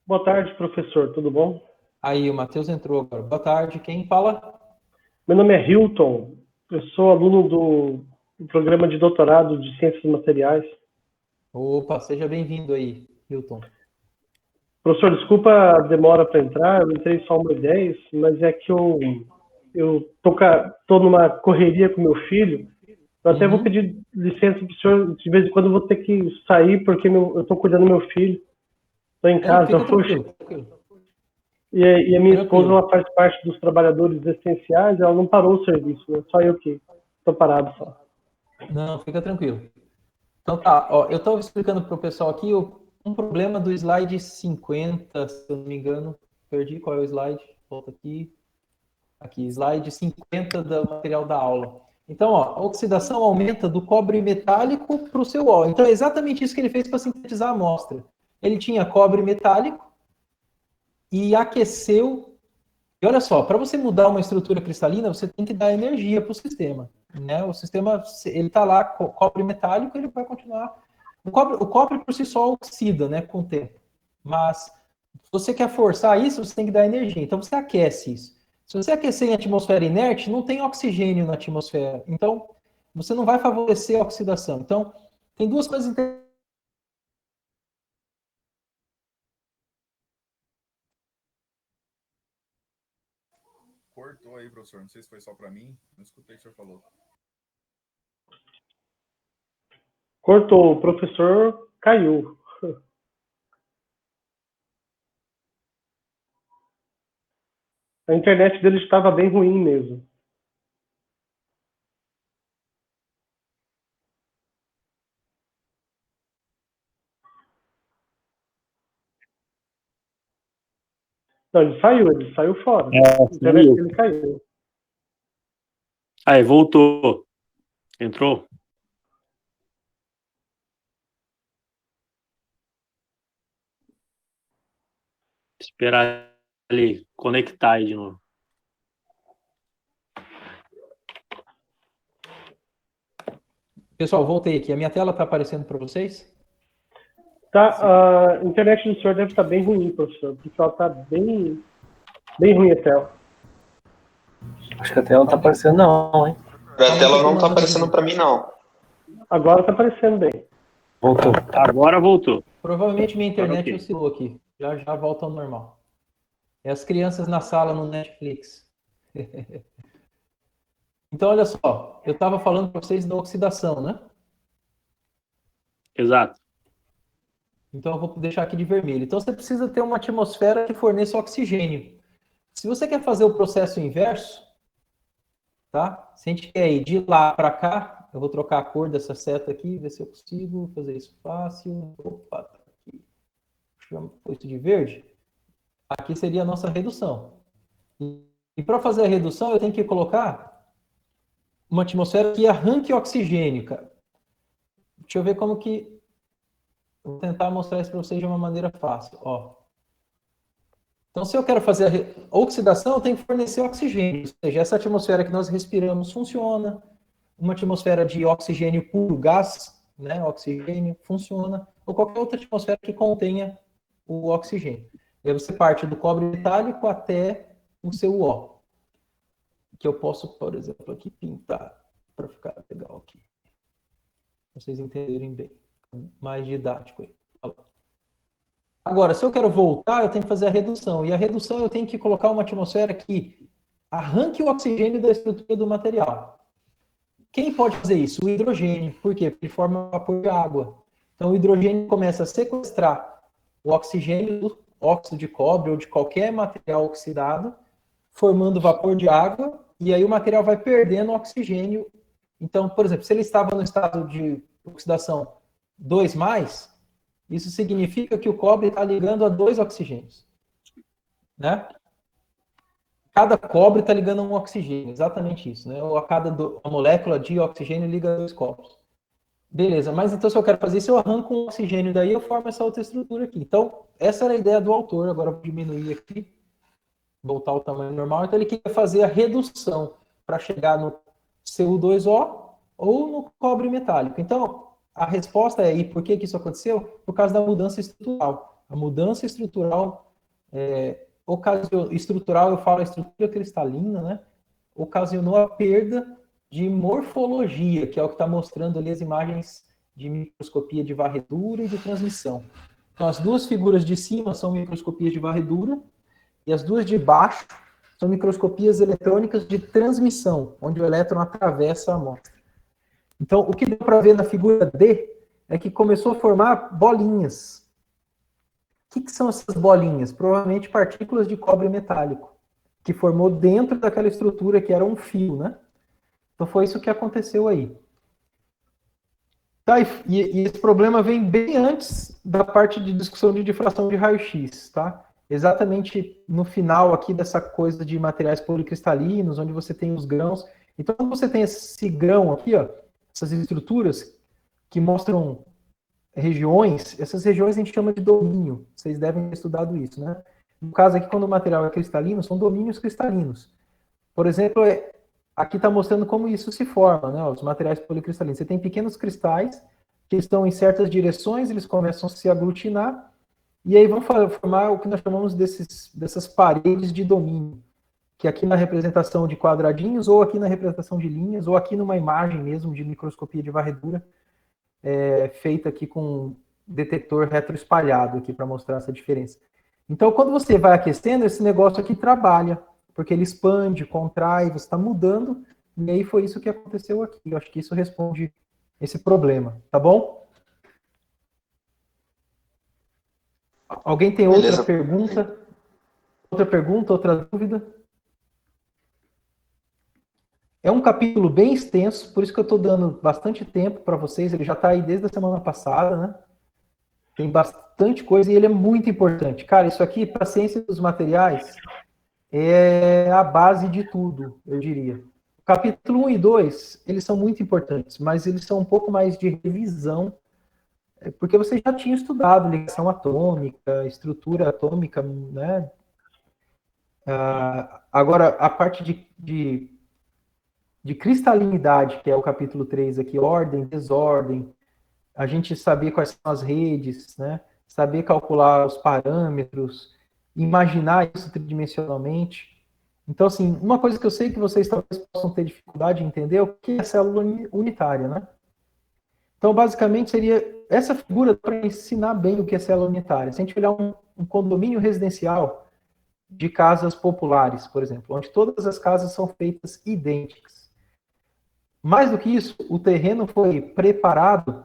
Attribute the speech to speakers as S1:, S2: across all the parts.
S1: Boa tarde, professor. Tudo bom?
S2: Aí, o Matheus entrou agora. Boa tarde. Quem fala?
S1: Meu nome é Hilton. Eu sou aluno do programa de doutorado de Ciências Materiais.
S2: Opa, seja bem-vindo aí, Hilton.
S1: Professor, desculpa a demora para entrar. Eu entrei só uma 10, mas é que eu tô numa correria com meu filho. Eu até vou
S2: Uhum.
S1: pedir licença para o senhor. De vez em quando eu vou ter que sair porque eu estou cuidando do meu filho. Estou em
S2: Não,
S1: casa
S2: fica
S1: hoje.
S2: tranquilo, tranquilo.
S1: E a minha esposa,
S2: Tranquilo.
S1: ela faz parte dos trabalhadores essenciais. Ela não parou o serviço, né? Só eu que estou parado só.
S2: Não, fica tranquilo. Então tá, ó, eu estava explicando para o pessoal aqui um problema do slide 50, se eu não me engano. Perdi qual é o slide. Volta aqui. Aqui, slide 50 do material da aula. Então, ó, a oxidação aumenta do cobre metálico para o seu óleo. Então, é exatamente isso que ele fez para sintetizar a amostra. Ele tinha cobre metálico e aqueceu. E olha só, para você mudar uma estrutura cristalina, você tem que dar energia para o sistema. Né? O sistema, ele está lá, cobre metálico, ele vai continuar. O cobre por si só oxida, né, com o tempo. Mas se você quer forçar isso, você tem que dar energia. Então você aquece isso. Se você aquecer em atmosfera inerte, não tem oxigênio na atmosfera. Então você não vai favorecer a oxidação. Então tem duas coisas interessantes.
S3: Cortou aí, professor. Não sei se foi só para mim. Não escutei o que o senhor falou.
S1: Cortou, o professor caiu. A internet dele estava bem ruim mesmo. Não, ele saiu fora. A internet
S4: Saiu.
S1: dele caiu.
S4: Aí, voltou. Entrou? Esperar ele conectar aí de novo.
S2: Pessoal, voltei aqui. A minha tela está aparecendo para vocês?
S1: Tá, a internet do senhor deve estar bem ruim, professor, porque ela está bem, bem ruim a tela.
S5: Acho que a tela não tá aparecendo não, hein?
S6: A tela não tá aparecendo para mim, não.
S1: Agora está aparecendo bem.
S5: Voltou.
S4: Agora voltou.
S2: Provavelmente minha internet
S4: Ok.
S2: oscilou aqui. Já volta ao normal. É as crianças na sala no Netflix. Então, olha só. Eu estava falando para vocês da oxidação, né?
S4: Exato.
S2: Então, eu vou deixar aqui de vermelho. Então, você precisa ter uma atmosfera que forneça oxigênio. Se você quer fazer o processo inverso, tá? Se a gente quer ir de lá para cá, eu vou trocar a cor dessa seta aqui, ver se eu consigo fazer isso fácil. Opa, tá aqui. Chama isso de verde. Aqui seria a nossa redução. E para fazer a redução, eu tenho que colocar uma atmosfera que arranque oxigênio, cara. Deixa eu ver como que... Vou tentar mostrar isso para vocês de uma maneira fácil. Ó. Então, se eu quero fazer a oxidação, eu tenho que fornecer oxigênio. Ou seja, essa atmosfera que nós respiramos funciona. Uma atmosfera de oxigênio puro, gás, né, oxigênio, funciona. Ou qualquer outra atmosfera que contenha o oxigênio. E aí você parte do cobre metálico até o seu O. Que eu posso, por exemplo, aqui pintar para ficar legal aqui. Pra vocês entenderem bem. Mais didático aí. Agora, se eu quero voltar, eu tenho que fazer a redução. E a redução eu tenho que colocar uma atmosfera que arranque o oxigênio da estrutura do material. Quem pode fazer isso? O hidrogênio. Por quê? Porque ele forma vapor de água. Então, o hidrogênio começa a sequestrar o oxigênio do óxido de cobre ou de qualquer material oxidado, formando vapor de água, e aí o material vai perdendo oxigênio. Então, por exemplo, se ele estava no estado de oxidação 2+, isso significa que o cobre está ligando a 2 oxigênios. Né? Cada cobre está ligando a um oxigênio, exatamente isso. Né? Ou a molécula de oxigênio liga a 2 copos. Beleza, mas então se eu quero fazer isso, eu arranco um oxigênio daí, eu formo essa outra estrutura aqui. Então, essa era a ideia do autor. Agora eu vou diminuir aqui, voltar ao tamanho normal. Então ele queria fazer a redução para chegar no Cu2O ou no cobre metálico. Então, a resposta é, e por que isso aconteceu? Por causa da mudança estrutural. A mudança estrutural, estrutural, eu falo a estrutura cristalina, né? Ocasionou a perda de morfologia, que é o que está mostrando ali as imagens de microscopia de varredura e de transmissão. Então, as duas figuras de cima são microscopias de varredura e as duas de baixo são microscopias eletrônicas de transmissão, onde o elétron atravessa a amostra. Então, o que deu para ver na figura D é que começou a formar bolinhas. O que são essas bolinhas? Provavelmente partículas de cobre metálico, que formou dentro daquela estrutura que era um fio, né? Então, foi isso que aconteceu aí. Tá, e esse problema vem bem antes da parte de discussão de difração de raio-x, tá? Exatamente no final aqui dessa coisa de materiais policristalinos, onde você tem os grãos. Então, quando você tem esse grão aqui, ó, essas estruturas que mostram regiões, essas regiões a gente chama de domínio. Vocês devem ter estudado isso, né? No caso aqui, quando o material é cristalino, são domínios cristalinos. Por exemplo, aqui está mostrando como isso se forma, né? Os materiais policristalinos. Você tem pequenos cristais que estão em certas direções, eles começam a se aglutinar, e aí vão formar o que nós chamamos dessas paredes de domínio, que aqui na representação de quadradinhos, ou aqui na representação de linhas, ou aqui numa imagem mesmo de microscopia de varredura, feita aqui com detetor retroespalhado aqui para mostrar essa diferença. Então, quando você vai aquecendo, esse negócio aqui trabalha, porque ele expande, contrai, você está mudando, e aí foi isso que aconteceu aqui. Eu acho que isso responde esse problema, tá bom? Alguém tem outra pergunta? Outra pergunta, outra dúvida? É um capítulo bem extenso, por isso que eu estou dando bastante tempo para vocês. Ele já está aí desde a semana passada, né? Tem bastante coisa e ele é muito importante. Cara, isso aqui, para a ciência dos materiais, é a base de tudo, eu diria. O capítulo 1 e 2, eles são muito importantes, mas eles são um pouco mais de revisão, porque você já tinha estudado ligação atômica, estrutura atômica, né? Agora, a parte de cristalinidade, que é o capítulo 3 aqui, ordem, desordem, a gente saber quais são as redes, né? Saber calcular os parâmetros, imaginar isso tridimensionalmente. Então, assim, uma coisa que eu sei que vocês talvez possam ter dificuldade em entender é o que é célula unitária, né? Então, basicamente, seria essa figura para ensinar bem o que é célula unitária. Se a gente olhar um condomínio residencial de casas populares, por exemplo, onde todas as casas são feitas idênticas. Mais do que isso, o terreno foi preparado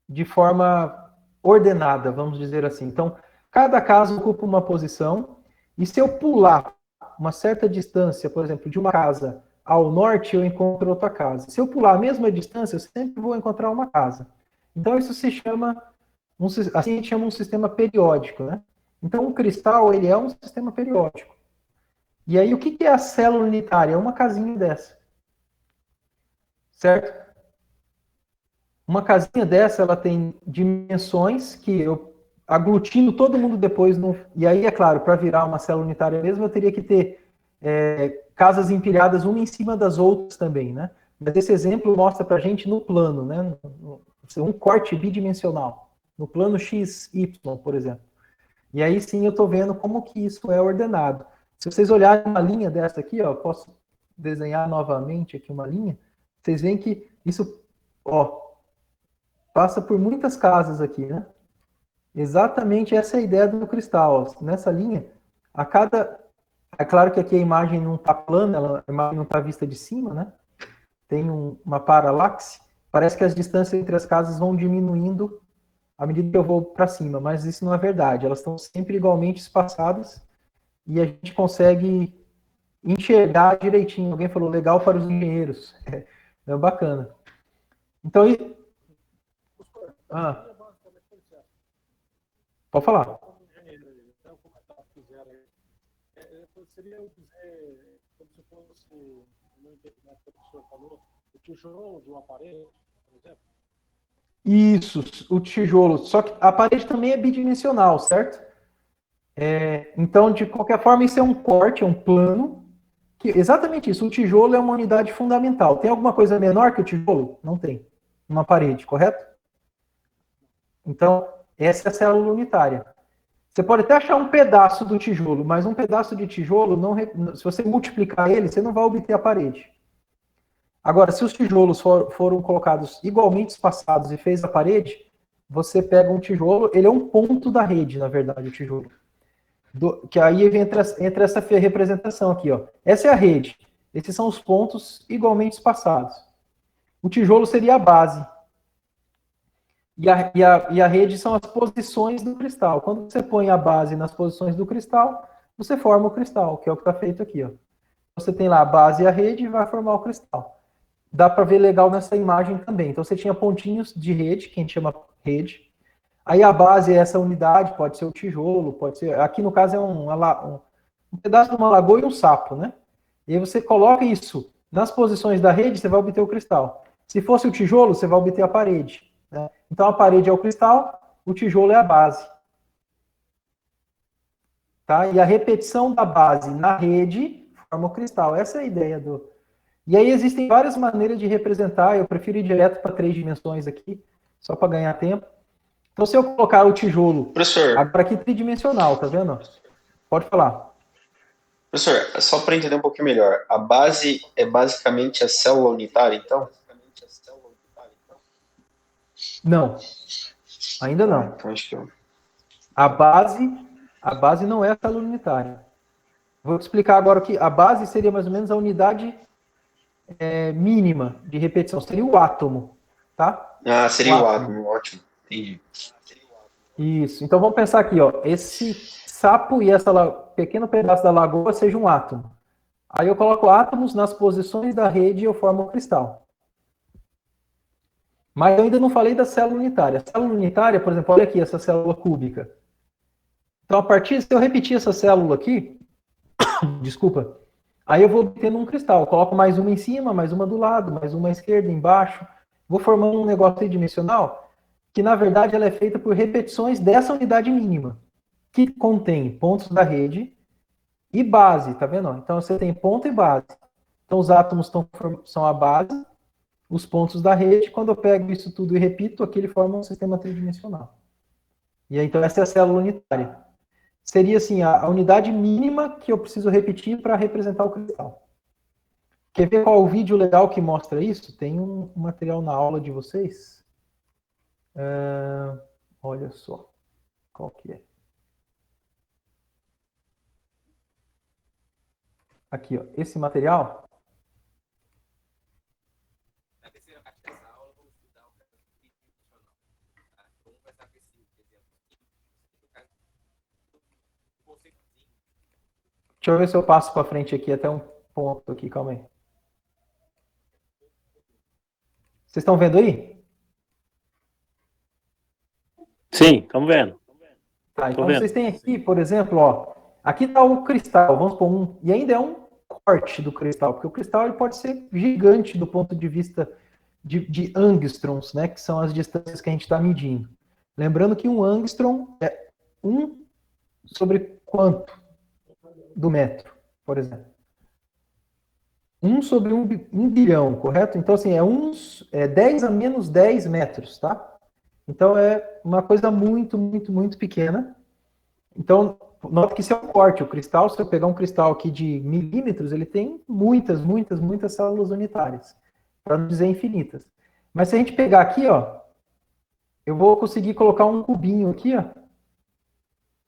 S2: de forma ordenada, vamos dizer assim. Então, cada casa ocupa uma posição, e se eu pular uma certa distância, por exemplo, de uma casa ao norte, eu encontro outra casa. Se eu pular a mesma distância, eu sempre vou encontrar uma casa. Então, isso se chama, assim a gente chama um sistema periódico, né? Então, um cristal, ele é um sistema periódico. E aí, o que é a célula unitária? É uma casinha dessa. Certo? Uma casinha dessa, ela tem dimensões que eu aglutino todo mundo depois. E aí, é claro, para virar uma célula unitária mesmo, eu teria que ter casas empilhadas uma em cima das outras também, né? Mas esse exemplo mostra para a gente no plano, né? Um corte bidimensional. No plano XY, por exemplo. E aí sim eu estou vendo como que isso é ordenado. Se vocês olharem uma linha dessa aqui, ó, posso desenhar novamente aqui uma linha, vocês veem que isso, ó, passa por muitas casas aqui, né? Exatamente essa é a ideia do cristal. Nessa linha, a cada... É claro que aqui a imagem não está plana, a imagem não está vista de cima, né? Tem uma paralaxe. Parece que as distâncias entre as casas vão diminuindo à medida que eu vou para cima, mas isso não é verdade. Elas estão sempre igualmente espaçadas e a gente consegue enxergar direitinho. Alguém falou, legal para os engenheiros. É bacana. Então, pode falar.
S7: Seria dizer, como se fosse, no entendimento que o professor falou, o tijolo de uma parede, por exemplo?
S2: Isso, o tijolo. Só que a parede também é bidimensional, certo? Então, de qualquer forma, isso é um corte, é um plano. Exatamente isso, o tijolo é uma unidade fundamental. Tem alguma coisa menor que o tijolo? Não tem. Uma parede, correto? Então, Essa é a célula unitária. Você pode até achar um pedaço do tijolo, mas um pedaço de tijolo, se você multiplicar ele, você não vai obter a parede. Agora, se os tijolos foram colocados igualmente espaçados e fez a parede, você pega um tijolo, ele é um ponto da rede, na verdade, o tijolo. Que aí entra essa representação aqui, ó. Essa é a rede. Esses são os pontos igualmente espaçados. O tijolo seria a base. E a rede são as posições do cristal. Quando você põe a base nas posições do cristal, você forma o cristal, que é o que está feito aqui, ó. Você tem lá a base e a rede e vai formar o cristal. Dá para ver legal nessa imagem também. Então você tinha pontinhos de rede, que a gente chama rede. Aí a base é essa unidade, pode ser o tijolo, pode ser... Aqui no caso é um pedaço de uma lagoa e um sapo, né? E aí você coloca isso nas posições da rede, você vai obter o cristal. Se fosse o tijolo, você vai obter a parede, né? Então a parede é o cristal, o tijolo é a base. Tá? E a repetição da base na rede forma o cristal. Essa é a ideia do... E aí existem várias maneiras de representar, eu prefiro ir direto para 3 dimensões aqui, só para ganhar tempo. Então, se eu colocar o tijolo,
S6: Professor,
S2: agora aqui tridimensional, tá vendo? Pode falar.
S6: professor, só para entender um pouquinho melhor, a base é basicamente a célula unitária, então?
S2: Não, ainda não.
S6: Então, acho que eu...
S2: A base não é a célula unitária. Vou te explicar agora que a base seria mais ou menos a unidade mínima de repetição, seria o átomo, tá?
S6: Ah, seria o átomo, ótimo. Entendi.
S2: Isso. Então vamos pensar aqui, ó. Esse sapo e esse pequeno pedaço da lagoa seja um átomo. Aí eu coloco átomos nas posições da rede e eu formo o cristal. Mas eu ainda não falei da célula unitária. A célula unitária, por exemplo, olha aqui essa célula cúbica. Então, se eu repetir essa célula aqui, desculpa, aí eu vou obtendo um cristal. Eu coloco mais uma em cima, mais uma do lado, mais uma à esquerda, embaixo. Vou formando um negócio tridimensional que, na verdade, ela é feita por repetições dessa unidade mínima, que contém pontos da rede e base, tá vendo? Então, você tem ponto e base. Então, os átomos são a base, os pontos da rede. Quando eu pego isso tudo e repito, aqui ele forma um sistema tridimensional. E aí, então, essa é a célula unitária. Seria, assim, a unidade mínima que eu preciso repetir para representar o cristal. Quer ver qual o vídeo legal que mostra isso? Tem um material na aula de vocês. Olha só, qual que é? Aqui, ó, esse material. Deixa eu ver se eu passo para frente aqui até um ponto aqui, calma aí. Vocês estão vendo aí?
S4: Sim, estamos vendo.
S2: Tá, então vocês têm aqui, por exemplo, ó, aqui está o cristal, vamos supor e ainda é um corte do cristal, porque o cristal ele pode ser gigante do ponto de vista de angstroms, né, que são as distâncias que a gente está medindo. Lembrando que um angstrom é 1 sobre quanto do metro, por exemplo? 1 sobre 1 bilhão, correto? Então, assim, é 10 a menos 10 metros, tá? Então, é uma coisa muito, muito, muito pequena. Então, nota que isso é um corte. O cristal, se eu pegar um cristal aqui de milímetros, ele tem muitas, muitas, muitas células unitárias. Para não dizer infinitas. Mas se a gente pegar aqui, ó, eu vou conseguir colocar um cubinho aqui, ó,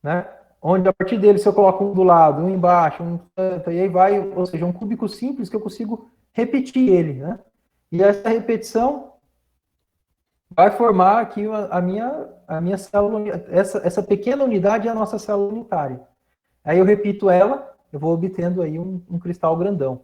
S2: né? Onde, a partir dele, se eu coloco um do lado, um embaixo, um tanto, e aí vai, ou seja, um cúbico simples que eu consigo repetir ele, né? E essa repetição vai formar aqui a minha célula, essa pequena unidade é a nossa célula unitária. Aí eu repito ela, eu vou obtendo aí um cristal grandão.